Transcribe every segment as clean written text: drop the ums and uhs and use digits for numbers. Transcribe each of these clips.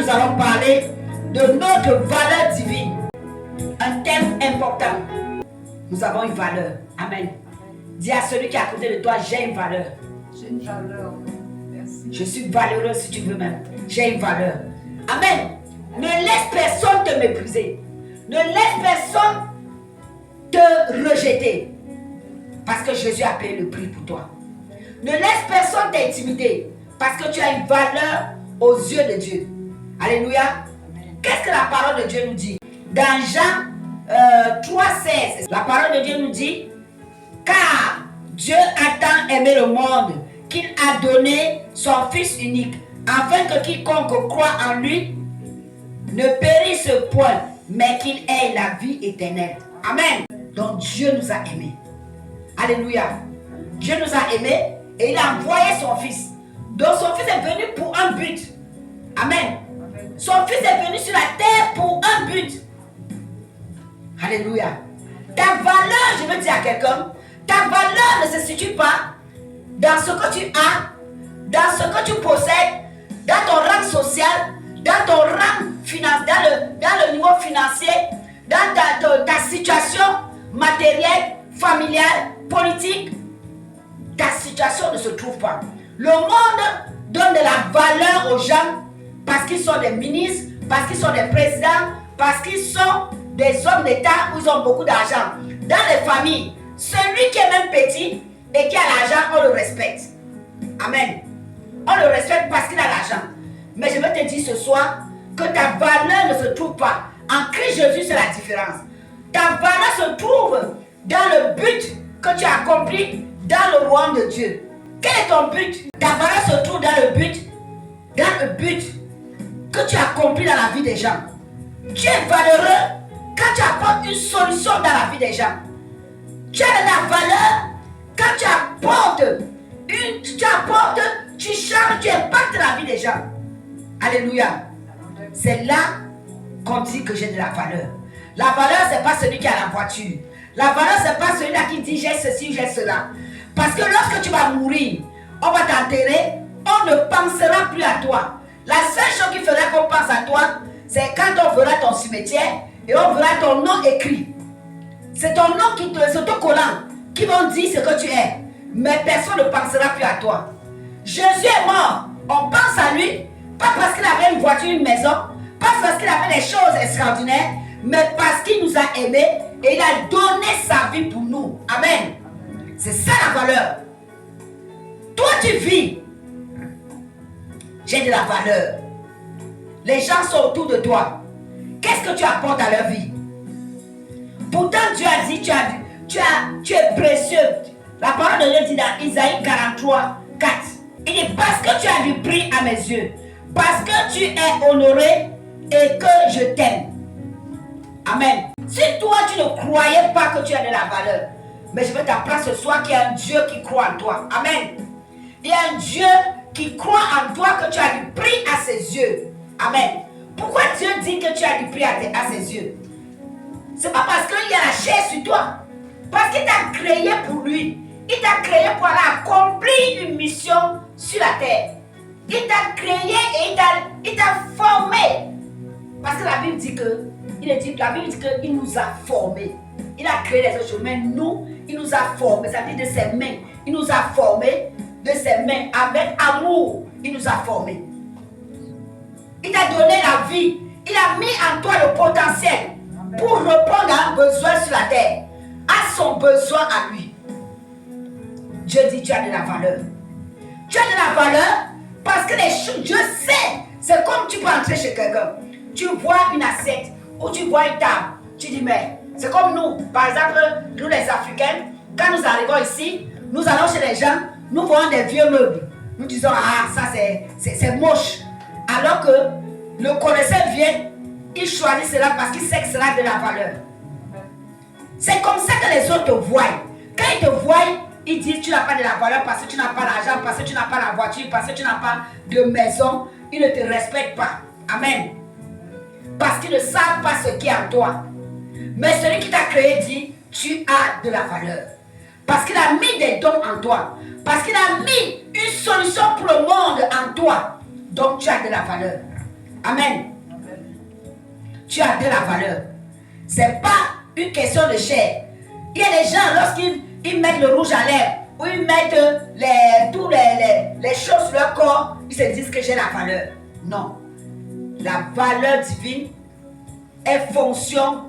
nous allons parler de notre valeur divine. Un thème important. Nous avons une valeur. Amen. Dis à celui qui est à côté de toi, j'ai une valeur. J'ai une valeur. Merci. Je suis valeureux si tu veux même. J'ai une valeur. Amen. Ne laisse personne te mépriser. Ne laisse personne te rejeter. Parce que Jésus a payé le prix pour toi. Ne laisse personne t'intimider. Parce que tu as une valeur aux yeux de Dieu. Alléluia. Qu'est-ce que la parole de Dieu nous dit? Dans Jean 3,16, la parole de Dieu nous dit: car Dieu a tant aimé le monde qu'il a donné son Fils unique, afin que quiconque croit en lui ne périsse point, mais qu'il ait la vie éternelle. Amen. Donc Dieu nous a aimés. Alléluia. Dieu nous a aimés et il a envoyé son Fils. Donc son Fils est venu pour un but. Amen. Son Fils est venu sur la terre pour un but. Alléluia. Ta valeur, je veux dire à quelqu'un, ta valeur ne se situe pas dans ce que tu as, dans ce que tu possèdes, dans ton rang social, dans ton rang financier, dans le niveau financier, dans ta situation matérielle, familiale, politique. Ta situation ne se trouve pas. Le monde donne de la valeur aux gens parce qu'ils sont des ministres, parce qu'ils sont des présidents, parce qu'ils sont des hommes d'État où ils ont beaucoup d'argent. Dans les familles, celui qui est même petit et qui a l'argent, on le respecte. Amen. On le respecte parce qu'il a l'argent. Mais je veux te dire ce soir que ta valeur ne se trouve pas. En Christ Jésus, c'est la différence. Ta valeur se trouve dans le but que tu as accompli dans le royaume de Dieu. Quel est ton but? Ta valeur se trouve dans le but que tu as accompli dans la vie des gens. Tu es valeureux quand tu apportes une solution dans la vie des gens. Tu as de la valeur quand tu apportes, tu changes, tu impactes la vie des gens. Alléluia. C'est là qu'on dit que j'ai de la valeur. La valeur, ce n'est pas celui qui a la voiture. La valeur, ce n'est pas celui-là qui dit j'ai ceci, j'ai cela. Parce que lorsque tu vas mourir, on va t'enterrer, on ne pensera plus à toi. La seule chose qui fera qu'on pense à toi, c'est quand on verra ton cimetière et on verra ton nom écrit. C'est ton nom qui te, c'est ton collant qui vont dire ce que tu es. Mais personne ne pensera plus à toi. Jésus est mort. On pense à lui, pas parce qu'il avait une voiture, une maison, pas parce qu'il avait des choses extraordinaires, mais parce qu'il nous a aimés et il a donné sa vie pour nous. Amen. C'est ça la valeur. Toi tu vis. J'ai de la valeur. Les gens sont autour de toi. Qu'est-ce que tu apportes à leur vie? Pourtant Dieu a dit, tu es précieux. La parole de Dieu dit dans Isaïe 43, 4. Il dit parce que tu as du prix à mes yeux, parce que tu es honoré et que je t'aime. Amen. Si toi tu ne croyais pas que tu as de la valeur, mais je vais t'apprendre ce soir qu'il y a un Dieu qui croit en toi. Amen. Il y a un Dieu qui croit en toi que tu as du prix à ses yeux. Amen. Pourquoi Dieu dit que tu as du prix à ses yeux? C'est pas parce qu'il y a la chair sur toi. Parce qu'il t'a créé pour lui. Il t'a créé pour aller accomplir une mission sur la terre. Il t'a créé et il t'a formé. Parce que la Bible dit que, la Bible dit qu'il nous a formés. Il a créé les autres choses, mais nous, il nous a formés. Ça veut dire de ses mains. Il nous a formés de ses mains. Avec amour, il nous a formés. Il t'a donné la vie. Il a mis en toi le potentiel pour répondre à un besoin sur la terre. À son besoin à lui. Dieu dit tu as de la valeur. Tu as de la valeur parce que les choses, Dieu sait. C'est comme tu peux entrer chez quelqu'un. Tu vois une assiette ou tu vois une table. Tu dis mais c'est comme nous. Par exemple, nous les Africains, quand nous arrivons ici, nous allons chez les gens, nous voyons des vieux meubles. Nous disons ah ça c'est moche. Alors que le connaisseur vient, il choisit cela parce qu'il sait que cela a de la valeur. C'est comme ça que les autres te voient. Quand ils te voient, ils disent tu n'as pas de la valeur parce que tu n'as pas l'argent, parce que tu n'as pas la voiture, parce que tu n'as pas de maison. Ils ne te respectent pas. Amen. Parce qu'ils ne savent pas ce qui est en toi. Mais celui qui t'a créé dit tu as de la valeur. Parce qu'il a mis des dons en toi. Parce qu'il a mis une solution pour le monde en toi. Donc tu as de la valeur. Amen. Tu as de la valeur. Ce n'est pas une question de chair. Il y a des gens, lorsqu'ils mettent le rouge à lèvres, ou ils mettent toutes les choses sur leur corps, ils se disent que j'ai la valeur. Non. La valeur divine est fonction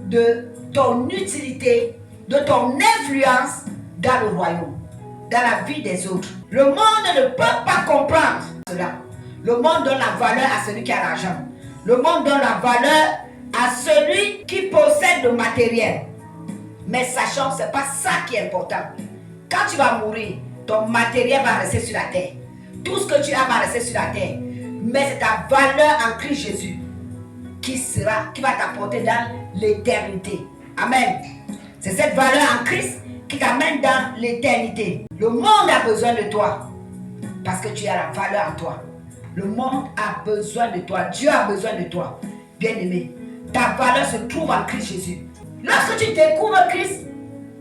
de ton utilité, de ton influence dans le royaume, dans la vie des autres. Le monde ne peut pas comprendre cela. Le monde donne la valeur à celui qui a l'argent. Le monde donne la valeur à celui qui possède le matériel. Mais sachant, ce n'est pas ça qui est important. Quand tu vas mourir, ton matériel va rester sur la terre. Tout ce que tu as va rester sur la terre. Mais c'est ta valeur en Christ Jésus qui va t'apporter dans l'éternité. Amen. C'est cette valeur en Christ qui t'amène dans l'éternité. Le monde a besoin de toi parce que tu as la valeur en toi. Le monde a besoin de toi. Dieu a besoin de toi. Bien-aimé, ta valeur se trouve en Christ Jésus. Lorsque tu découvres Christ,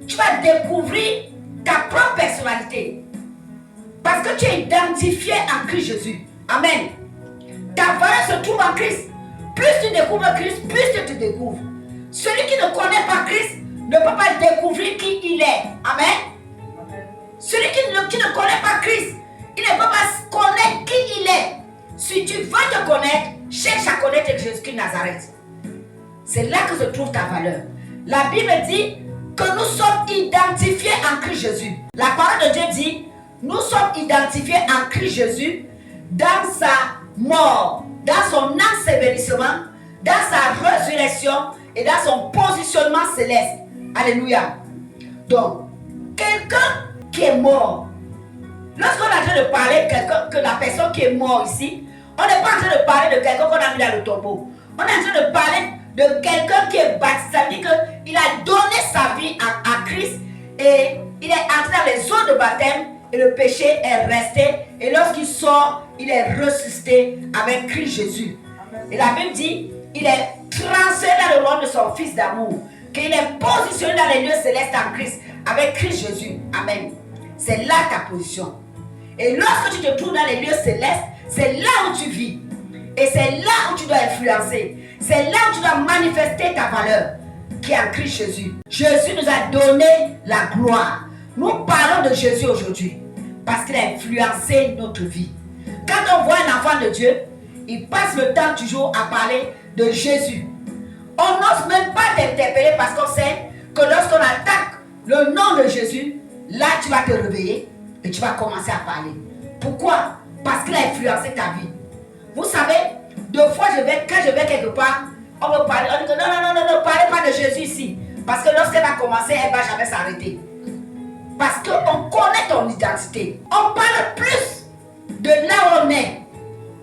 tu vas découvrir ta propre personnalité. Parce que tu es identifié en Christ Jésus. Amen. Ta valeur se trouve en Christ. Plus tu découvres Christ, plus tu te découvres. Celui qui ne connaît pas Christ ne peut pas découvrir qui il est. Amen. Celui qui ne connaît pas Christ, il ne peut pas connaître qui il est. Si tu veux te connaître, cherche à connaître Jésus-Christ de Nazareth. C'est là que se trouve ta valeur. La Bible dit que nous sommes identifiés en Christ Jésus. La parole de Dieu dit, nous sommes identifiés en Christ Jésus dans sa mort, dans son ensevelissement, dans sa résurrection et dans son positionnement céleste. Alléluia. Donc, quelqu'un qui est mort, lorsqu'on est en train de parler de quelqu'un, que la personne qui est morte ici, on n'est pas en train de parler de quelqu'un qu'on a mis dans le tombeau. On est en train de parler de quelqu'un qui est baptisé. Ça veut dire qu'il a donné sa vie à Christ et il est entré dans les eaux de baptême et le péché est resté. Et lorsqu'il sort, il est ressuscité avec Christ Jésus. Et la Bible dit, il est transféré dans le royaume de son Fils d'amour, qu'il est positionné dans les lieux célestes en Christ, avec Christ Jésus. Amen. C'est là ta position. Et lorsque tu te trouves dans les lieux célestes, c'est là où tu vis. Et c'est là où tu dois influencer. C'est là où tu dois manifester ta valeur, qui est en Christ Jésus. Jésus nous a donné la gloire. Nous parlons de Jésus aujourd'hui, parce qu'il a influencé notre vie. Quand on voit un enfant de Dieu, il passe le temps toujours à parler de Jésus. On n'ose même pas t'interpeller parce qu'on sait que lorsqu'on attaque le nom de Jésus, là tu vas te réveiller et tu vas commencer à parler. Pourquoi? Parce qu'il a influencé ta vie. Vous savez, deux fois quand je vais quelque part, on me parle, on dit que non, parlez pas de Jésus ici. Parce que lorsqu'elle va commencer, elle ne va jamais s'arrêter. Parce qu'on connaît ton identité. On parle plus de là où on est.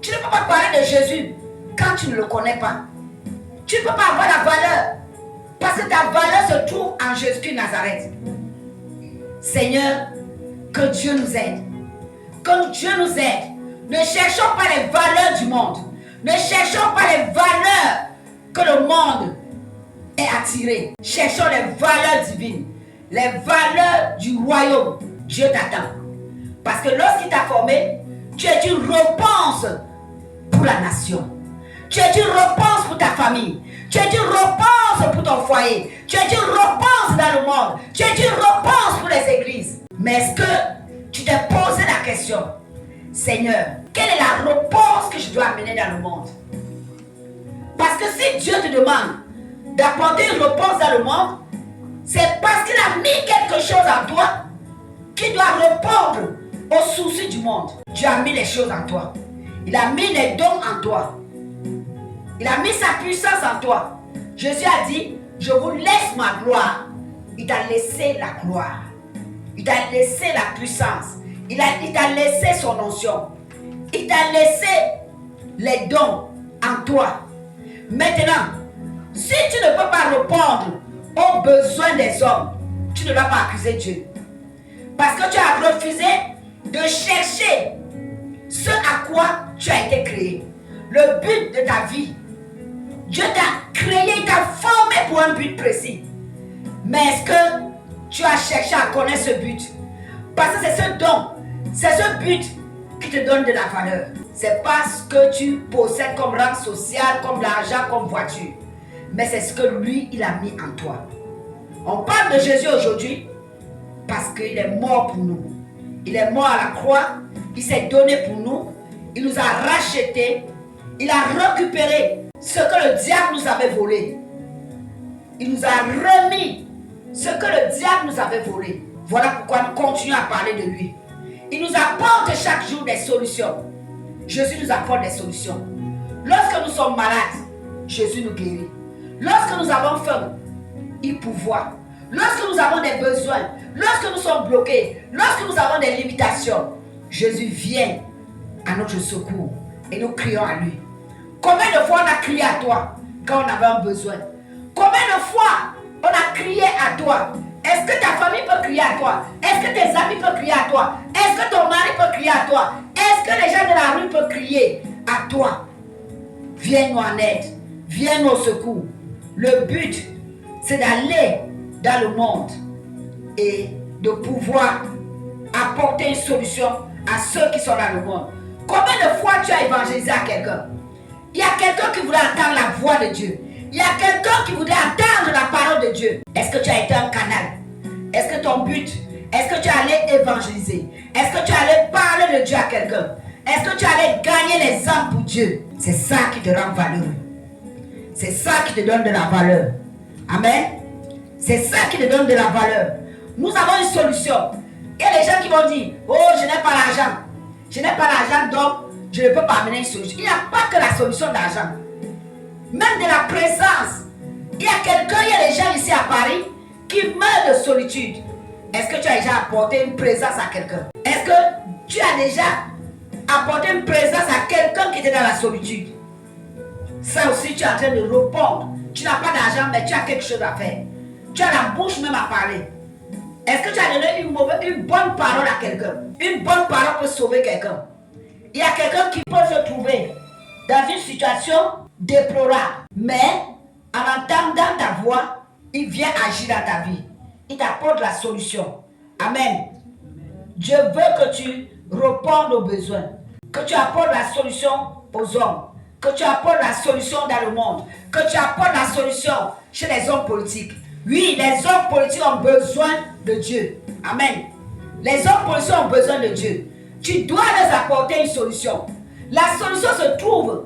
Tu ne peux pas parler de Jésus quand tu ne le connais pas. Tu ne peux pas avoir la valeur. Parce que ta valeur se trouve en Jésus de Nazareth. Seigneur, que Dieu nous aide. Que Dieu nous aide. Ne cherchons pas les valeurs du monde. Ne cherchons pas les valeurs que le monde est attiré. Cherchons les valeurs divines. Les valeurs du royaume. Dieu t'attend. Parce que lorsqu'il t'a formé, tu es une réponse pour la nation. Tu es une réponse pour ta famille. Tu es une réponse pour ton foyer. Tu es une réponse dans le monde. Tu es une réponse pour les églises. Mais est-ce que tu t'es posé la question, Seigneur, quelle est la réponse que je dois amener dans le monde? Parce que si Dieu te demande d'apporter une réponse dans le monde, c'est parce qu'il a mis quelque chose en toi qui doit répondre aux soucis du monde. Dieu a mis les choses en toi. Il a mis les dons en toi. Il a mis sa puissance en toi. Jésus a dit, je vous laisse ma gloire. Il t'a laissé la gloire. Il t'a laissé la puissance. Il t'a laissé son onction. Il t'a laissé les dons en toi. Maintenant, si tu ne peux pas répondre aux besoins des hommes, tu ne dois pas accuser Dieu. Parce que tu as refusé de chercher ce à quoi tu as été créé. Le but de ta vie. Dieu t'a créé, il t'a formé pour un but précis. Mais est-ce que tu as cherché à connaître ce but? Parce que c'est ce don, c'est ce but qui te donne de la valeur. C'est pas ce que tu possèdes comme rang social, comme l'argent, comme voiture. Mais c'est ce que lui, il a mis en toi. On parle de Jésus aujourd'hui parce qu'il est mort pour nous. Il est mort à la croix. Il s'est donné pour nous. Il nous a rachetés. Il a récupéré ce que le diable nous avait volé. Il nous a remis ce que le diable nous avait volé. Voilà pourquoi nous continuons à parler de lui. Il nous apporte chaque jour des solutions. Jésus nous apporte des solutions. Lorsque nous sommes malades, Jésus nous guérit. Lorsque nous avons faim, il pourvoit. Lorsque nous avons des besoins, lorsque nous sommes bloqués, lorsque nous avons des limitations, Jésus vient à notre secours et nous crions à lui. Combien de fois on a crié à toi quand on avait un besoin? Combien de fois on a crié à toi? Est-ce que ta famille peut crier à toi? Est-ce que tes amis peuvent crier à toi? Est-ce que ton mari peut crier à toi? Est-ce que les gens de la rue peuvent crier à toi? Viens-nous en aide. Viens-nous au secours. Le but, c'est d'aller dans le monde et de pouvoir apporter une solution à ceux qui sont dans le monde. Combien de fois tu as évangélisé à quelqu'un? Il y a quelqu'un qui voulait entendre la voix de Dieu. Il y a quelqu'un qui voulait entendre la parole de Dieu. Est-ce que tu as été un canal? Est-ce que ton but, est-ce que tu allais évangéliser? Est-ce que tu allais parler de Dieu à quelqu'un? Est-ce que tu allais gagner les âmes pour Dieu? C'est ça qui te rend valeureux. C'est ça qui te donne de la valeur. Amen. C'est ça qui te donne de la valeur. Nous avons une solution. Il y a des gens qui vont dire, oh, je n'ai pas l'argent. Je n'ai pas l'argent, donc je ne peux pas amener une solution. Il n'y a pas que la solution d'argent. Même de la présence. Il y a quelqu'un, il y a des gens ici à Paris qui meurent de solitude. Est-ce que tu as déjà apporté une présence à quelqu'un? Est-ce que tu as déjà apporté une présence à quelqu'un qui était dans la solitude? Ça aussi, tu es en train de répondre. Tu n'as pas d'argent, mais tu as quelque chose à faire. Tu as la bouche même à parler. Est-ce que tu as donné une bonne parole à quelqu'un? Une bonne parole peut sauver quelqu'un. Il y a quelqu'un qui peut se trouver dans une situation déplorable. Mais en entendant ta voix, il vient agir dans ta vie. Il t'apporte la solution. Amen. Dieu veut que tu répondes aux besoins. Que tu apportes la solution aux hommes. Que tu apportes la solution dans le monde. Que tu apportes la solution chez les hommes politiques. Oui, les hommes politiques ont besoin de Dieu. Amen. Les hommes politiques ont besoin de Dieu. Tu dois leur apporter une solution. La solution se trouve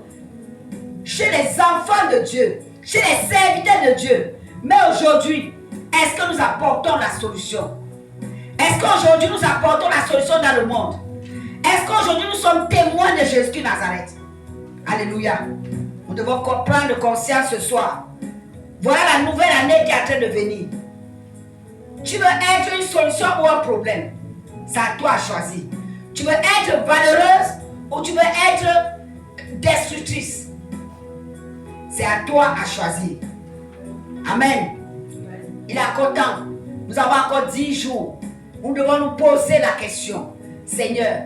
chez les enfants de Dieu, chez les serviteurs de Dieu. Mais aujourd'hui, est-ce que nous apportons la solution? Est-ce qu'aujourd'hui nous apportons la solution dans le monde? Est-ce qu'aujourd'hui nous sommes témoins de Jésus de Nazareth? Alléluia. Nous devons prendre conscience ce soir. Voilà la nouvelle année qui est en train de venir. Tu veux être une solution ou un problème? C'est à toi à choisir. Tu veux être valeureuse ou tu veux être destructrice? C'est à toi à choisir. Amen. Il est encore temps. Nous avons encore 10 jours. Nous devons nous poser la question. Seigneur,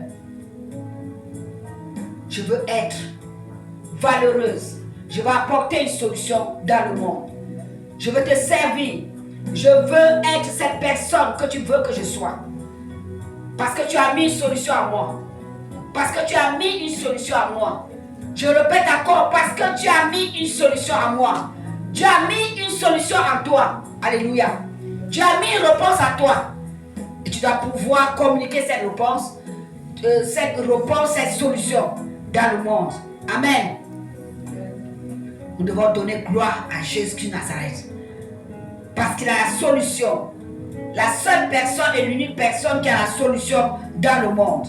je veux être valeureuse. Je veux apporter une solution dans le monde. Je veux te servir. Je veux être cette personne que tu veux que je sois. Parce que tu as mis une solution à moi. Parce que tu as mis une solution à moi. Je répète encore, parce que tu as mis une solution à moi. Tu as mis une solution en toi. Alléluia. Tu as mis une réponse à toi. Et tu dois pouvoir communiquer cette réponse, cette solution dans le monde. Amen. Nous devons donner gloire à Jésus de Nazareth. Parce qu'il a la solution. La seule personne et l'unique personne qui a la solution dans le monde.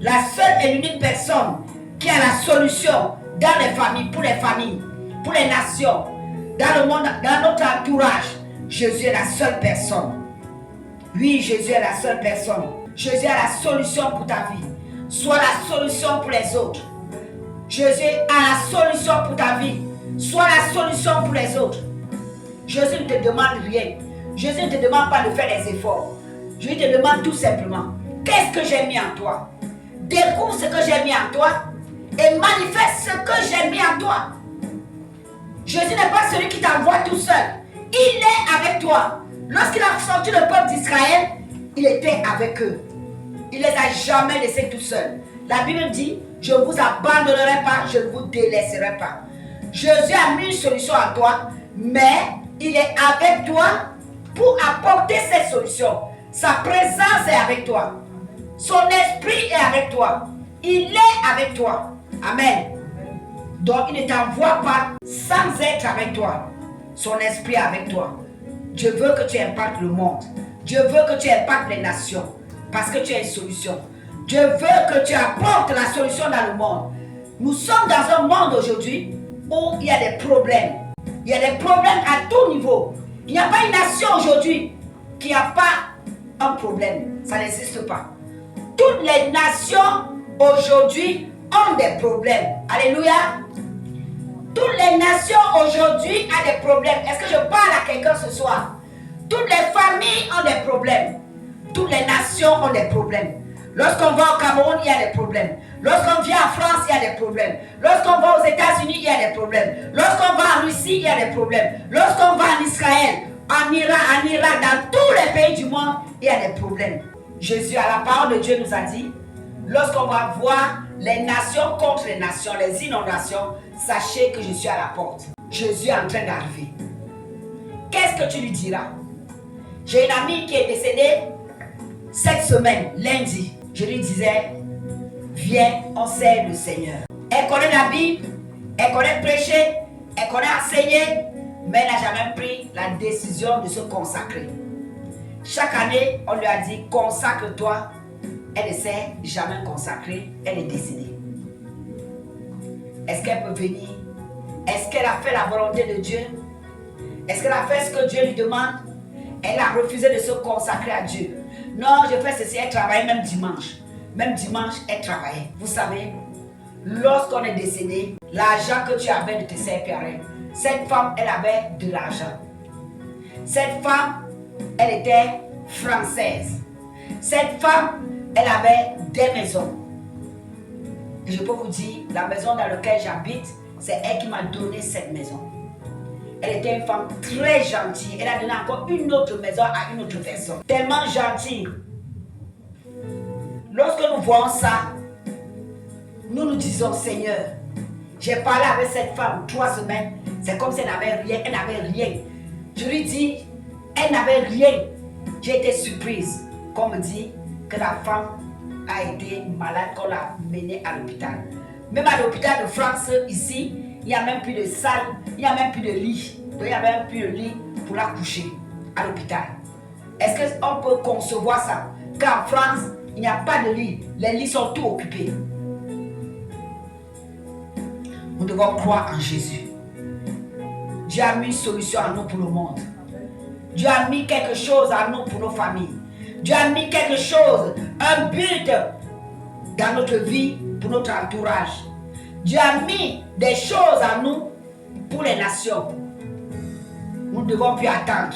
La seule et l'unique personne qui a la solution dans les familles, pour les nations, dans le monde, dans notre entourage. Jésus est la seule personne. Oui, Jésus est la seule personne. Jésus a la solution pour ta vie. Sois la solution pour les autres. Jésus a la solution pour ta vie. Sois la solution pour les autres. Jésus ne te demande rien. Jésus ne te demande pas de faire des efforts. Jésus te demande tout simplement, qu'est-ce que j'ai mis en toi? Découvre ce que j'ai mis en toi et manifeste ce que j'ai mis en toi. Jésus n'est pas celui qui t'envoie tout seul. Il est avec toi. Lorsqu'il a sorti le peuple d'Israël, il était avec eux. Il ne les a jamais laissés tout seuls. La Bible dit, je ne vous abandonnerai pas, je ne vous délaisserai pas. Jésus a mis une solution à toi, mais il est avec toi pour apporter cette solution. Sa présence est avec toi. Son esprit est avec toi. Il est avec toi. Amen. Donc il ne t'envoie pas sans être avec toi. Son esprit est avec toi. Dieu veut que tu impactes le monde. Dieu veut que tu impactes les nations. Parce que tu as une solution. Dieu veut que tu apportes la solution dans le monde. Nous sommes dans un monde aujourd'hui où il y a des problèmes. Il y a des problèmes à tout niveau. Il n'y a pas une nation aujourd'hui qui n'a pas un problème. Ça n'existe pas. Toutes les nations aujourd'hui ont des problèmes. Alléluia. Toutes les nations aujourd'hui ont des problèmes. Est-ce que je parle à quelqu'un ce soir? Toutes les familles ont des problèmes. Toutes les nations ont des problèmes. Lorsqu'on va au Cameroun, il y a des problèmes. Lorsqu'on vient en France, il y a des problèmes. Lorsqu'on va aux États-Unis, il y a des problèmes. Lorsqu'on va en Russie, il y a des problèmes. Lorsqu'on va en Israël, en Irak, dans tous les pays du monde, il y a des problèmes. Jésus, à la parole de Dieu, nous a dit, lorsqu'on va voir les nations contre les nations, les inondations, sachez que je suis à la porte. Jésus est en train d'arriver. Qu'est-ce que tu lui diras? J'ai une amie qui est décédée cette semaine, lundi. Je lui disais, viens, on sert le Seigneur. Elle connaît la Bible, elle connaît prêcher, elle connaît enseigner, mais elle n'a jamais pris la décision de se consacrer. Chaque année, on lui a dit, consacre-toi. Elle ne s'est jamais consacrée, elle est décédée. Est-ce qu'elle peut venir? Est-ce qu'elle a fait la volonté de Dieu? Est-ce qu'elle a fait ce que Dieu lui demande? Elle a refusé de se consacrer à Dieu. Non, je fais ceci, elle travaillait même dimanche. Même dimanche, elle travaillait. Vous savez, lorsqu'on est décédé, l'argent que tu avais ne te sert plus à rien. Cette femme, elle avait de l'argent. Cette femme, elle était française. Cette femme, elle avait des maisons. Et je peux vous dire, la maison dans laquelle j'habite, c'est elle qui m'a donné cette maison. Elle était une femme très gentille. Elle a donné encore une autre maison à une autre personne. Tellement gentille. Lorsque nous voyons ça, nous nous disons, Seigneur, j'ai parlé avec cette femme 3 semaines. C'est comme si elle n'avait rien. Elle n'avait rien. Je lui dis, elle n'avait rien. J'ai été surprise. Qu'on me dit que la femme a été malade, qu'on l'a menée à l'hôpital. Même à l'hôpital de France, ici, il n'y a même plus de salle, il n'y a même plus de lit. Donc il n'y a même plus de lit pour la coucher à l'hôpital. Est-ce qu'on peut concevoir ça? Qu'en France, il n'y a pas de lit. Les lits sont tous occupés. Nous devons croire en Jésus. Dieu a mis une solution à nous pour le monde. Dieu a mis quelque chose à nous pour nos familles. Dieu a mis quelque chose, un but dans notre vie pour notre entourage. Dieu a mis des choses à nous pour les nations. Nous ne devons plus attendre.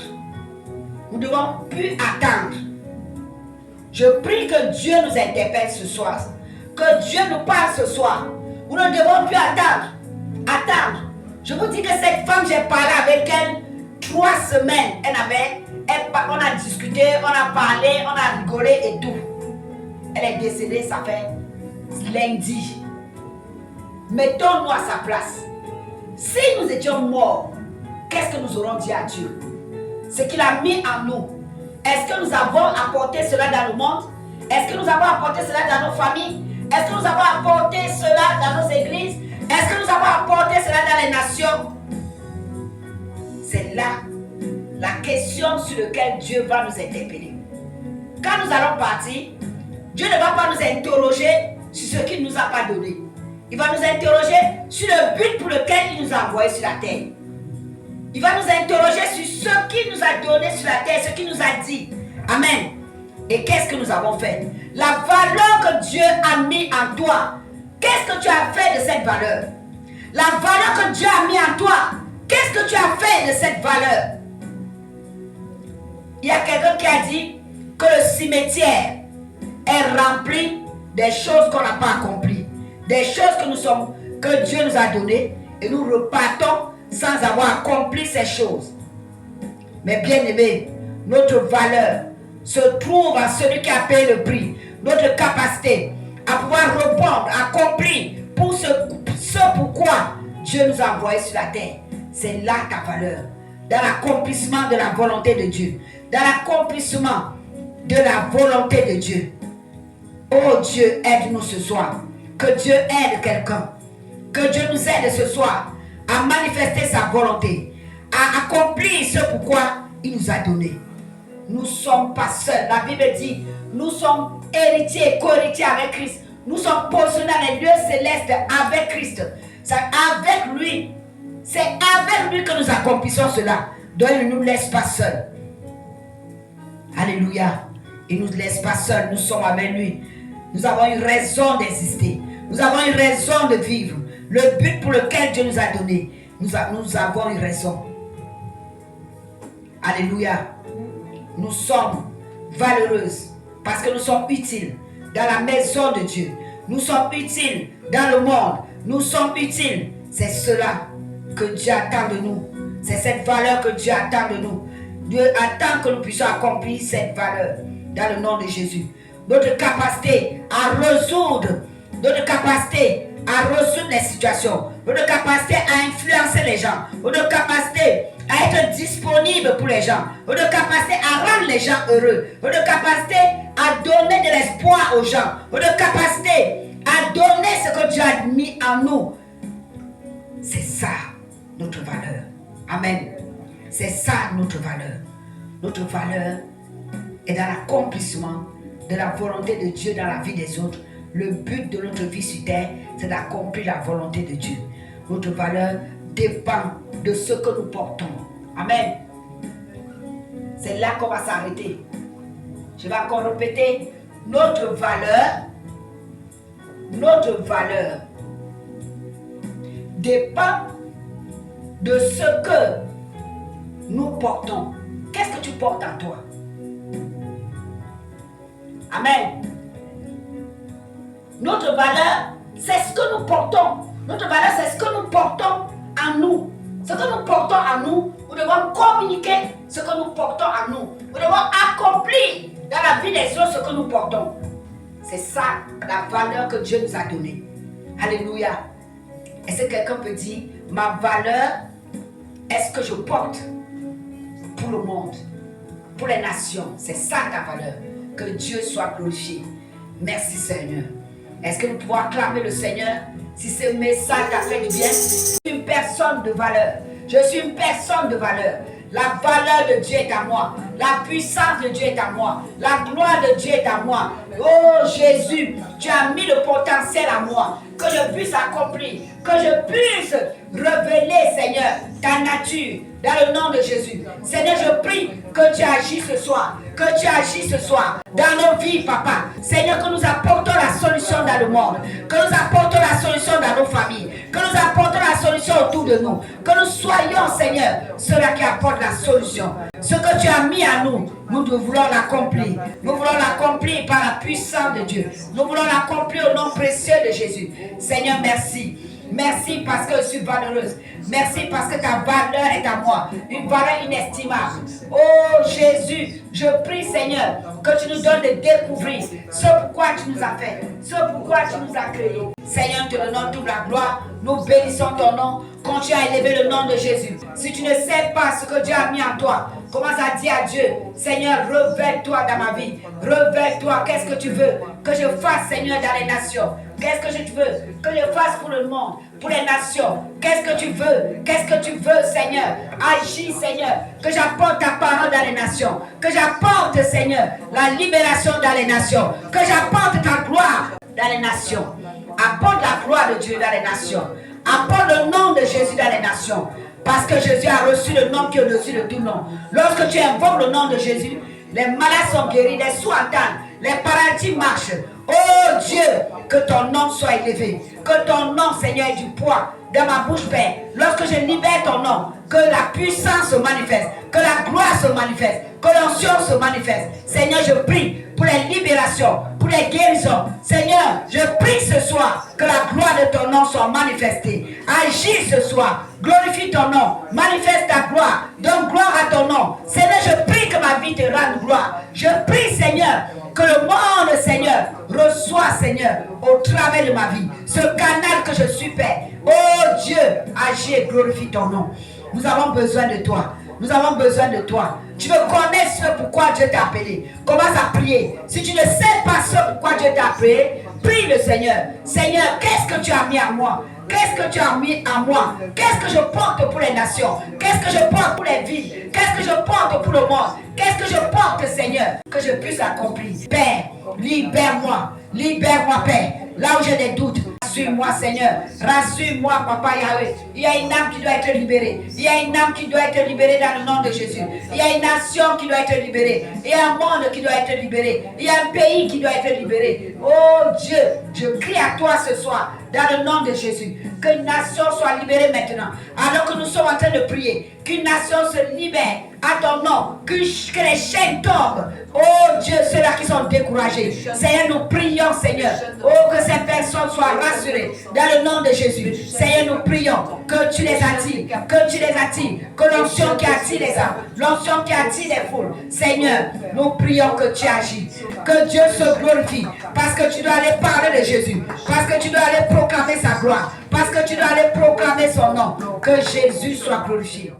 Nous ne devons plus attendre. Je prie que Dieu nous interpelle ce soir. Que Dieu nous parle ce soir. Nous ne devons plus attendre. Attendre. Je vous dis que cette femme, j'ai parlé avec elle 3 semaines. On a discuté, on a parlé, on a rigolé et tout. Elle est décédée, ça fait lundi. Mettons-nous à sa place. Si nous étions morts, qu'est-ce que nous aurons dit à Dieu? Ce qu'il a mis en nous. Est-ce que nous avons apporté cela dans le monde? Est-ce que nous avons apporté cela dans nos familles? Est-ce que nous avons apporté cela dans nos églises? Est-ce que nous avons apporté cela dans les nations? C'est là la question sur laquelle Dieu va nous interpeller. Quand nous allons partir, Dieu ne va pas nous interroger sur ce qu'il ne nous a pas donné. Il va nous interroger sur le but pour lequel il nous a envoyés sur la terre. Il va nous interroger sur ce qu'il nous a donné sur la terre, ce qu'il nous a dit. Amen. Et qu'est-ce que nous avons fait? La valeur que Dieu a mis en toi, qu'est-ce que tu as fait de cette valeur? La valeur que Dieu a mis en toi, qu'est-ce que tu as fait de cette valeur? Il y a quelqu'un qui a dit que le cimetière est rempli des choses qu'on n'a pas accomplies, des choses que Dieu nous a données, et nous repartons sans avoir accompli ces choses. Mais bien aimé, notre valeur se trouve en celui qui a payé le prix. notre capacité à pouvoir répondre, accomplir pour ce pourquoi Dieu nous a envoyés sur la terre. C'est là ta valeur. Dans l'accomplissement de la volonté de Dieu. Dans l'accomplissement de la volonté de Dieu. Oh Dieu, aide-nous ce soir. Que Dieu aide quelqu'un. Que Dieu nous aide ce soir à manifester sa volonté. À accomplir ce pourquoi il nous a donné. Nous ne sommes pas seuls. La Bible dit, nous sommes héritiers et co-héritiers avec Christ. Nous sommes positionnés dans les lieux célestes avec Christ. C'est avec lui. C'est avec lui que nous accomplissons cela. Donc il ne nous laisse pas seuls. Alléluia. Il ne nous laisse pas seuls. Nous sommes avec lui. Nous avons une raison d'exister. Nous avons une raison de vivre. Le but pour lequel Dieu nous a donné. Nous avons une raison. Alléluia. Nous sommes valeureuses parce que nous sommes utiles dans la maison de Dieu. Nous sommes utiles dans le monde. Nous sommes utiles. C'est cela que Dieu attend de nous. C'est cette valeur que Dieu attend de nous. Dieu attend que nous puissions accomplir cette valeur dans le nom de Jésus. Notre capacité à résoudre, notre capacité à résoudre les situations, notre capacité à influencer les gens, notre capacité à être disponible pour les gens, notre capacité à rendre les gens heureux, notre capacité à donner de l'espoir aux gens, notre capacité à donner ce que Dieu a mis en nous. C'est ça notre valeur. Amen. C'est ça notre valeur. Notre valeur est dans l'accomplissement de la volonté de Dieu dans la vie des autres. Le but de notre vie sur terre, c'est d'accomplir la volonté de Dieu. Notre valeur dépend de ce que nous portons. Amen. C'est là qu'on va s'arrêter. Je vais encore répéter. Notre valeur dépend de ce que nous portons. Qu'est-ce que tu portes en toi? Amen. Notre valeur, c'est ce que nous portons. Notre valeur, c'est ce que nous portons en nous. Ce que nous portons en nous, nous devons communiquer ce que nous portons en nous. Nous devons accomplir dans la vie des autres ce que nous portons. C'est ça la valeur que Dieu nous a donnée. Alléluia. Est-ce que quelqu'un peut dire, ma valeur, est-ce que je porte pour le monde, pour les nations? C'est ça ta valeur. Que Dieu soit glorifié. Merci Seigneur. Est-ce que nous pouvons acclamer le Seigneur? Si ce message t'a fait du bien, je suis une personne de valeur. Je suis une personne de valeur. La valeur de Dieu est à moi. La puissance de Dieu est à moi. La gloire de Dieu est à moi. Oh Jésus, tu as mis le potentiel à moi. Que je puisse accomplir. Que je puisse révéler, Seigneur, ta nature. Dans le nom de Jésus. Seigneur, je prie que tu agis ce soir. Que tu agis ce soir dans nos vies, Papa. Seigneur, que nous apportons la solution dans le monde. Que nous apportons la solution dans nos familles. Que nous apportons la solution autour de nous. Que nous soyons, Seigneur, ceux-là qui apportent la solution. Ce que tu as mis à nous, nous voulons l'accomplir. Nous voulons l'accomplir par la puissance de Dieu. Nous voulons l'accomplir au nom précieux de Jésus. Seigneur, merci. Merci parce que je suis valeureuse. Merci parce que ta valeur est à moi. Une valeur inestimable. Oh Jésus, je prie Seigneur que tu nous donnes de découvrir ce pourquoi tu nous as fait. Ce pourquoi tu nous as créés. Seigneur, te donnons toute la gloire. Nous bénissons ton nom. Continue à élever le nom de Jésus. Si tu ne sais pas ce que Dieu a mis en toi, commence à dire à Dieu, Seigneur, révèle-toi dans ma vie. Révèle-toi, qu'est-ce que tu veux que je fasse, Seigneur, dans les nations? Qu'est-ce que je veux que je fasse pour le monde, pour les nations? Qu'est-ce que tu veux? Qu'est-ce que tu veux, Seigneur? Agis, Seigneur, que j'apporte ta parole dans les nations. Que j'apporte, Seigneur, la libération dans les nations. Que j'apporte ta gloire dans les nations. Apporte la gloire de Dieu dans les nations. Apporte le nom de Jésus dans les nations. Parce que Jésus a reçu le nom qui est au-dessus de tout nom. Lorsque tu invoques le nom de Jésus, les malades sont guéris, les sourds entendent, les paralytiques marchent. Oh Dieu, que ton nom soit élevé. Que ton nom, Seigneur, ait du poids dans ma bouche, Père. Lorsque je libère ton nom, que la puissance se manifeste, que la gloire se manifeste, que l'onction se manifeste. Seigneur, je prie pour les libérations, pour les guérisons. Seigneur, je prie ce soir que la gloire de ton nom soit manifestée. Agis ce soir, glorifie ton nom, manifeste ta gloire, donne gloire à ton nom. Seigneur, je prie que ma vie te rende gloire. Je prie, Seigneur, Que le monde, Seigneur, reçoit, Seigneur, au travers de ma vie, ce canal que je suis, Père. Oh Dieu, agis et glorifie ton nom. Nous avons besoin de toi. Nous avons besoin de toi. Tu veux connaître ce pourquoi Dieu t'a appelé. Commence à prier. Si tu ne sais pas ce pourquoi Dieu t'a appelé, prie le Seigneur. Seigneur, qu'est-ce que tu as mis à moi? Qu'est-ce que tu as mis à moi? Qu'est-ce que je porte pour les nations? Qu'est-ce que je porte pour les villes? Qu'est-ce que je porte pour le monde? Qu'est-ce que je porte, Seigneur? Que je puisse accomplir. Père, libère-moi. Libère-moi, Père. Là où j'ai des doutes, rassure-moi, Seigneur. Rassure-moi, Papa Yahweh. Il y a une âme qui doit être libérée. Il y a une âme qui doit être libérée dans le nom de Jésus. Il y a une nation qui doit être libérée. Il y a un monde qui doit être libéré. Il y a un pays qui doit être libéré. Oh Dieu, je crie à toi ce soir, dans le nom de Jésus. Qu'une nation soit libérée maintenant. Alors que nous sommes en train de prier, qu'une nation se libère à ton nom. Que les chaînes tombent. Oh Dieu, ceux-là qui sont découragés. Seigneur, nous prions, Seigneur. Oh, que ces personnes soient rassurées dans le nom de Jésus. Seigneur, nous prions que tu les attires. Que tu les attires. Que l'onction qui attire les âmes. L'onction qui attire les foules. Seigneur, nous prions que tu agis. Que Dieu se glorifie. Parce que tu dois aller parler de Jésus. Parce que tu dois aller proclamer sa gloire. Parce que tu dois aller proclamer son nom. Que Jésus soit glorifié.